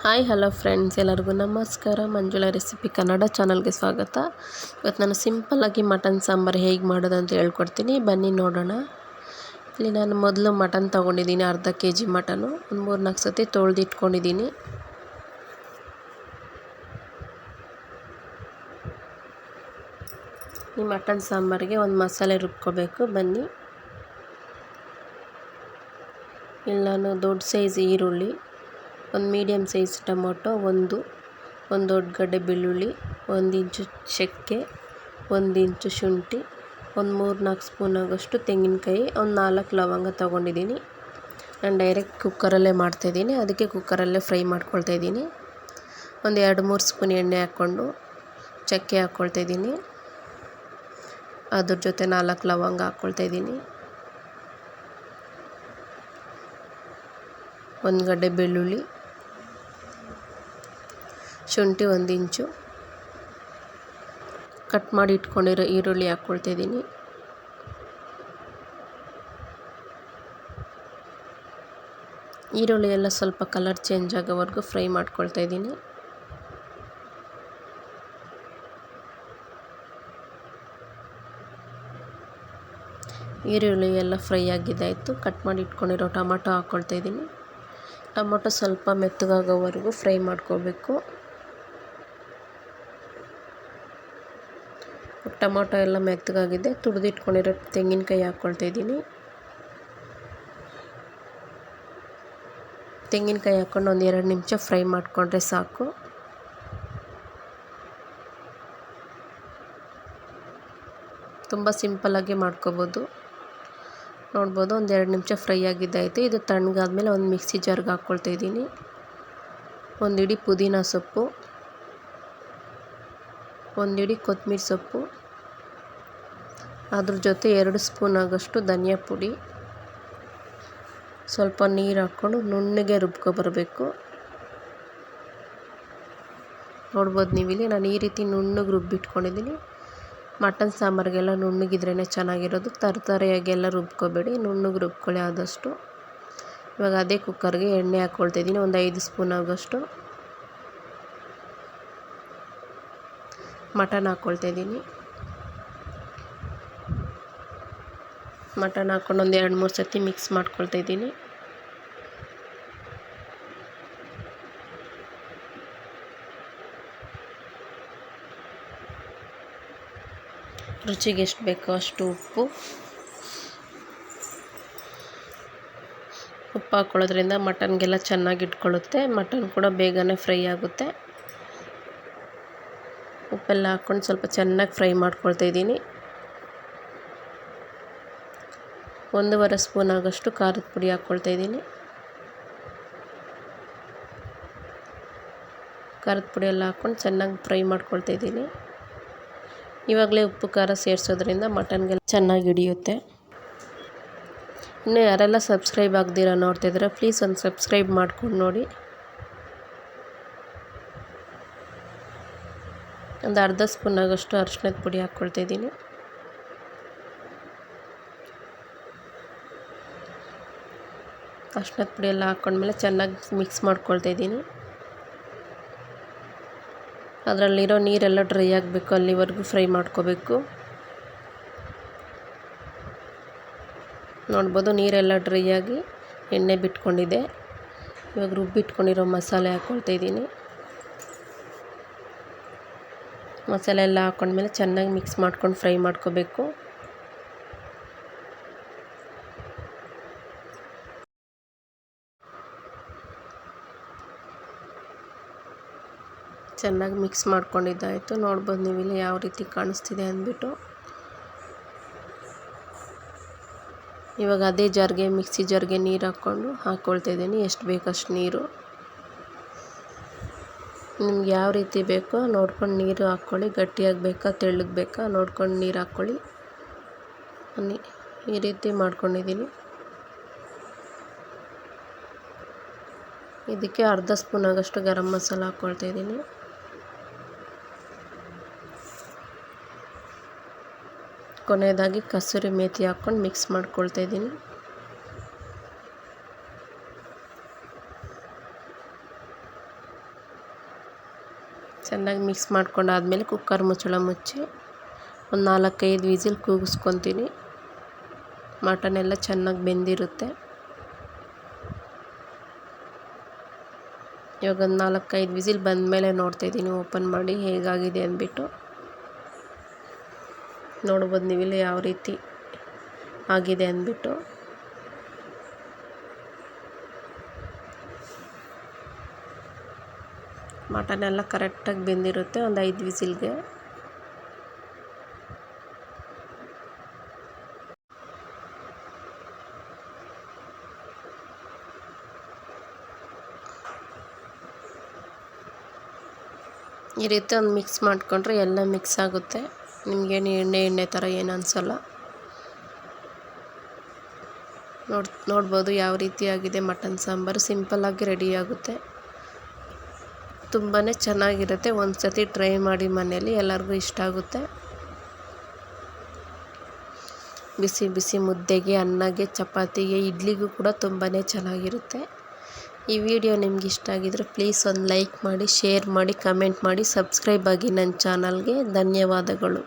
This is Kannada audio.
ಹಾಯ್ ಹಲೋ ಫ್ರೆಂಡ್ಸ್, ಎಲ್ಲರಿಗೂ ನಮಸ್ಕಾರ. ಮಂಜುಳಾ ರೆಸಿಪಿ ಕನ್ನಡ ಚಾನಲ್ಗೆ ಸ್ವಾಗತ. ಇವತ್ತು ನಾನು ಸಿಂಪಲ್ಲಾಗಿ ಮಟನ್ ಸಾಂಬಾರು ಹೇಗೆ ಮಾಡೋದು ಅಂತ ಹೇಳ್ಕೊಡ್ತೀನಿ, ಬನ್ನಿ ನೋಡೋಣ. ಇಲ್ಲಿ ನಾನು ಮೊದಲು ಮಟನ್ ತೊಗೊಂಡಿದ್ದೀನಿ, ಅರ್ಧ kg ಮಟನು. ಒಂದು 3-4 ಸತಿ ತೊಳೆದಿಟ್ಕೊಂಡಿದ್ದೀನಿ. ಈ ಮಟನ್ ಸಾಂಬಾರಿಗೆ ಒಂದು ಮಸಾಲೆ ರುಬ್ಕೋಬೇಕು, ಬನ್ನಿ. ಇಲ್ಲಿ ನಾನು ದೊಡ್ಡ ಸೈಜ್ ಈರುಳ್ಳಿ, ಒಂದು ಮೀಡಿಯಮ್ ಸೈಜ್ ಟೊಮೊಟೊ, ಒಂದು ದೊಡ್ಡ ಗಡ್ಡೆ ಬೆಳ್ಳುಳ್ಳಿ, 1 ಇಂಚು ಚಕ್ಕೆ, 1 ಇಂಚು ಶುಂಠಿ, ಒಂದು 3-4 ಸ್ಪೂನ್ ಆಗೋಷ್ಟು ತೆಂಗಿನಕಾಯಿ, ಒಂದು 4 ಲವಂಗ ತೊಗೊಂಡಿದ್ದೀನಿ. ನಾನು ಡೈರೆಕ್ಟ್ ಕುಕ್ಕರಲ್ಲೇ ಮಾಡ್ತಾಯಿದ್ದೀನಿ, ಅದಕ್ಕೆ ಕುಕ್ಕರಲ್ಲೇ ಫ್ರೈ ಮಾಡ್ಕೊಳ್ತಾಯಿದ್ದೀನಿ. ಒಂದು 2-3 ಸ್ಪೂನ್ ಎಣ್ಣೆ ಹಾಕ್ಕೊಂಡು ಚಕ್ಕೆ ಹಾಕ್ಕೊಳ್ತಾಯಿದ್ದೀನಿ. ಅದ್ರ ಜೊತೆ 4 ಲವಂಗ ಹಾಕ್ಕೊಳ್ತಾಯಿದ್ದೀನಿ. ಒಂದು ಗಡ್ಡೆ ಬೆಳ್ಳುಳ್ಳಿ, ಶುಂಠಿ 1 ಇಂಚು, ಕಟ್ ಮಾಡಿ ಇಟ್ಕೊಂಡಿರೋ ಈರುಳ್ಳಿ ಹಾಕ್ಕೊಳ್ತಾಯಿದ್ದೀನಿ. ಈರುಳ್ಳಿ ಎಲ್ಲ ಸ್ವಲ್ಪ ಕಲರ್ ಚೇಂಜ್ ಆಗೋವರೆಗೂ ಫ್ರೈ ಮಾಡ್ಕೊಳ್ತಾಯಿದ್ದೀನಿ. ಈರುಳ್ಳಿ ಎಲ್ಲ ಫ್ರೈ ಆಗಿದ್ದಾಯಿತು. ಕಟ್ ಮಾಡಿ ಇಟ್ಕೊಂಡಿರೋ ಟೊಮೊಟೊ ಹಾಕ್ಕೊಳ್ತಾಯಿದ್ದೀನಿ. ಟೊಮೊಟೊ ಸ್ವಲ್ಪ ಮೆತ್ತಗಾಗೋವರೆಗೂ ಫ್ರೈ ಮಾಡ್ಕೋಬೇಕು. ಟೊಮೊಟೊ ಎಲ್ಲ ಮೆತ್ತಗಾಗಿದೆ. ತುರಿದಿಟ್ಕೊಂಡಿರೋ ತೆಂಗಿನಕಾಯಿ ಹಾಕ್ಕೊಳ್ತಾಯಿದ್ದೀನಿ. ತೆಂಗಿನಕಾಯಿ ಹಾಕ್ಕೊಂಡು ಒಂದು 2 ನಿಮಿಷ ಫ್ರೈ ಮಾಡಿಕೊಂಡ್ರೆ ಸಾಕು. ತುಂಬ ಸಿಂಪಲ್ಲಾಗಿ ಮಾಡ್ಕೋಬೋದು. ನೋಡ್ಬೋದು, ಒಂದು 2 ನಿಮಿಷ ಫ್ರೈ ಆಗಿದ್ದಾಯಿತು. ಇದು ತಣ್ಣಗಾದ್ಮೇಲೆ ಒಂದು ಮಿಕ್ಸಿ ಜಾರ್ಗೆ ಹಾಕ್ಕೊಳ್ತಾಯಿದ್ದೀನಿ. ಒಂದು ಹಿಡಿ ಪುದೀನ ಸೊಪ್ಪು, ಒಂದು ಹಿಡಿ ಕೊತ್ತಂಬರಿ ಸೊಪ್ಪು, ಅದ್ರ ಜೊತೆ 2 ಸ್ಪೂನ್ ಆಗೋಷ್ಟು ಧನಿಯಾ ಪುಡಿ, ಸ್ವಲ್ಪ ನೀರು ಹಾಕ್ಕೊಂಡು ನುಣ್ಣಗೆ ರುಬ್ಕೊಬರಬೇಕು. ನೋಡ್ಬೋದು ನೀವಿಲ್ಲಿ ನಾನು ಈ ರೀತಿ ನುಣ್ಣಗೆ ರುಬ್ಬಿಟ್ಕೊಂಡಿದ್ದೀನಿ. ಮಟನ್ ಸಾಂಬಾರಿಗೆಲ್ಲ ನುಣ್ಣಗಿದ್ರೇ ಚೆನ್ನಾಗಿರೋದು, ತರತರೆಯಾಗೆಲ್ಲ ರುಬ್ಕೋಬೇಡಿ, ನುಣ್ಣಗೆ ರುಬ್ಕೊಳ್ಳಿ ಆದಷ್ಟು. ಇವಾಗ ಅದೇ ಕುಕ್ಕರ್ಗೆ ಎಣ್ಣೆ ಹಾಕ್ಕೊಳ್ತಾಯಿದ್ದೀನಿ, ಒಂದು 5 ಸ್ಪೂನ್ ಆಗೋಷ್ಟು. ಮಟನ್ ಹಾಕ್ಕೊಳ್ತಾಯಿದ್ದೀನಿ. ಮಟನ್ ಹಾಕ್ಕೊಂಡು ಒಂದು 2-3 ಸತಿ ಮಿಕ್ಸ್ ಮಾಡ್ಕೊಳ್ತಾಯಿದ್ದೀನಿ. ರುಚಿಗೆ ಎಷ್ಟು ಬೇಕೋ ಅಷ್ಟು ಉಪ್ಪು ಹಾಕ್ಕೊಳ್ಳೋದ್ರಿಂದ ಮಟನ್ಗೆಲ್ಲ ಚೆನ್ನಾಗಿ ಇಟ್ಕೊಳ್ಳುತ್ತೆ. ಮಟನ್ ಕೂಡ ಬೇಗನೆ ಫ್ರೈ ಆಗುತ್ತೆ. ಉಪ್ಪೆಲ್ಲ ಹಾಕ್ಕೊಂಡು ಸ್ವಲ್ಪ ಚೆನ್ನಾಗಿ ಫ್ರೈ ಮಾಡ್ಕೊಳ್ತಾಯಿದ್ದೀನಿ. 1.5 ಸ್ಪೂನ್ ಆಗೋಷ್ಟು ಖಾರದ ಪುಡಿ ಹಾಕ್ಕೊಳ್ತಾಯಿದ್ದೀನಿ. ಖಾರದ ಪುಡಿ ಎಲ್ಲ ಹಾಕ್ಕೊಂಡು ಚೆನ್ನಾಗಿ ಫ್ರೈ ಮಾಡ್ಕೊಳ್ತಾಯಿದ್ದೀನಿ. ಇವಾಗಲೇ ಉಪ್ಪು ಖಾರ ಸೇರಿಸೋದ್ರಿಂದ ಮಟನ್ಗೆಲ್ಲ ಚೆನ್ನಾಗಿ ಹಿಡಿಯುತ್ತೆ. ಇನ್ನು ಯಾರೆಲ್ಲ ಸಬ್ಸ್ಕ್ರೈಬ್ ಆಗದಿರೋ ನೋಡ್ತಿದ್ರೆ ಪ್ಲೀಸ್ ಒಂದು ಸಬ್ಸ್ಕ್ರೈಬ್ ಮಾಡ್ಕೊಂಡು ನೋಡಿ. ಒಂದು ಅರ್ಧ ಸ್ಪೂನ್ ಆಗೋಷ್ಟು ಅರಿಶಿಣದ ಪುಡಿ ಹಾಕ್ಕೊಳ್ತಾಯಿದ್ದೀನಿ. ಅರಿಶಿಣದ ಪುಡಿ ಎಲ್ಲ ಹಾಕ್ಕೊಂಡ್ಮೇಲೆ ಚೆನ್ನಾಗಿ ಮಿಕ್ಸ್ ಮಾಡ್ಕೊಳ್ತಾಯಿದ್ದೀನಿ. ಅದರಲ್ಲಿರೋ ನೀರೆಲ್ಲ ಡ್ರೈ ಆಗಬೇಕು, ಅಲ್ಲಿವರೆಗೂ ಫ್ರೈ ಮಾಡ್ಕೋಬೇಕು. ನೋಡ್ಬೋದು, ನೀರೆಲ್ಲ ಡ್ರೈ ಆಗಿ ಎಣ್ಣೆ ಬಿಟ್ಕೊಂಡಿದೆ. ಇವಾಗ ರುಬ್ಬಿಟ್ಕೊಂಡಿರೋ ಮಸಾಲೆ ಹಾಕ್ಕೊಳ್ತಾಯಿದ್ದೀನಿ. ಮಸಾಲೆ ಎಲ್ಲ ಹಾಕ್ಕೊಂಡ್ಮೇಲೆ ಚೆನ್ನಾಗಿ ಮಿಕ್ಸ್ ಮಾಡ್ಕೊಂಡು ಫ್ರೈ ಮಾಡ್ಕೋಬೇಕು. ಚೆನ್ನಾಗಿ ಮಿಕ್ಸ್ ಮಾಡ್ಕೊಂಡಿದ್ದಾಯಿತು. ನೋಡ್ಬೋದು ನೀವಿಲ್ಲಿ ಯಾವ ರೀತಿ ಕಾಣಿಸ್ತಿದೆ ಅಂದ್ಬಿಟ್ಟು. ಇವಾಗ ಅದೇ ಜಾರ್ಗೆ, ಮಿಕ್ಸಿ ಜಾರ್ಗೆ ನೀರು ಹಾಕ್ಕೊಳ್ತಾಯಿದ್ದೀನಿ. ಎಷ್ಟು ಬೇಕಷ್ಟು ನೀರು. ನಿಮ್ಗೆ ಯಾವ ರೀತಿ ಬೇಕೋ ನೋಡ್ಕೊಂಡು ನೀರು ಹಾಕ್ಕೊಳ್ಳಿ. ಗಟ್ಟಿಯಾಗಿ ಬೇಕಾ ತೆಳ್ಳಗೆ ಬೇಕಾ ನೋಡ್ಕೊಂಡು ನೀರು ಹಾಕ್ಕೊಳ್ಳಿ. ಈ ರೀತಿ ಮಾಡ್ಕೊಂಡಿದ್ದೀನಿ. ಇದಕ್ಕೆ ಅರ್ಧ ಸ್ಪೂನ್ ಆಗೋಷ್ಟು ಗರಂ ಮಸಾಲ ಹಾಕ್ಕೊಳ್ತಾಯಿದ್ದೀನಿ. ಕೊನೆಯದಾಗಿ ಕಸೂರಿ ಮೇಥಿ ಹಾಕ್ಕೊಂಡು ಮಿಕ್ಸ್ ಮಾಡ್ಕೊಳ್ತಾಯಿದ್ದೀನಿ. ಚೆನ್ನಾಗಿ ಮಿಕ್ಸ್ ಮಾಡ್ಕೊಂಡಾದ್ಮೇಲೆ ಕುಕ್ಕರ್ ಮುಚ್ಚಳ ಮುಚ್ಚಿ ಒಂದು 4-5 ವಿಸಿಲ್ ಕೂಗಿಸ್ಕೊತೀನಿ. ಮಟನ್ ಎಲ್ಲ ಚೆನ್ನಾಗಿ ಬೆಂದಿರುತ್ತೆ. ಇವಾಗ ಒಂದು 4-5 ವಿಸಿಲ್ ಬಂದಮೇಲೆ ನೋಡ್ತಾಯಿದ್ದೀನಿ ಓಪನ್ ಮಾಡಿ ಹೇಗಾಗಿದೆ ಅಂದ್ಬಿಟ್ಟು. ನೋಡ್ಬೋದು ನೀವಿಲ್ಲಿ ಯಾವ ರೀತಿ ಆಗಿದೆ ಅಂದ್ಬಿಟ್ಟು. ಮಟನ್ ಎಲ್ಲ ಕರೆಕ್ಟಾಗಿ ಬೆಂದಿರುತ್ತೆ ಒಂದು 5 ವಿಸಿಲ್ಗೆ. ಈ ರೀತಿ ಒಂದು ಮಿಕ್ಸ್ ಮಾಡಿಕೊಂಡ್ರೆ ಎಲ್ಲ ಮಿಕ್ಸ್ ಆಗುತ್ತೆ. ನಿಮಗೇನು ಎಣ್ಣೆ ಥರ ಏನು ಅನಿಸಲ್ಲ. ನೋಡ್ಬೋದು ಯಾವ ರೀತಿ ಆಗಿದೆ ಮಟನ್ ಸಾಂಬಾರು. ಸಿಂಪಲ್ಲಾಗಿ ರೆಡಿ ಆಗುತ್ತೆ. ತುಂಬಾ ಚೆನ್ನಾಗಿರುತ್ತೆ. ಒಂದು ಸತಿ ಟ್ರೈ ಮಾಡಿ ಮನೇಲಿ, ಎಲ್ಲರಿಗೂ ಇಷ್ಟ ಆಗುತ್ತೆ. ಬಿಸಿ ಬಿಸಿ ಮುದ್ದೆಗೆ, ಅನ್ನಗೆ, ಚಪಾತಿಗೆ, ಇಡ್ಲಿಗೂ ಕೂಡ ತುಂಬಾ ಚೆನ್ನಾಗಿರುತ್ತೆ. ಈ ವಿಡಿಯೋ ನಿಮ್ಗೆ ಇಷ್ಟ ಆಗಿದ್ರೆ ಪ್ಲೀಸ್ ಒಂದು ಲೈಕ್ ಮಾಡಿ, ಶೇರ್ ಮಾಡಿ, ಕಮೆಂಟ್ ಮಾಡಿ, ಸಬ್ಸ್ಕ್ರೈಬ್ ಆಗಿ ನನ್ನ ಚಾನಲ್ಗೆ. ಧನ್ಯವಾದಗಳು.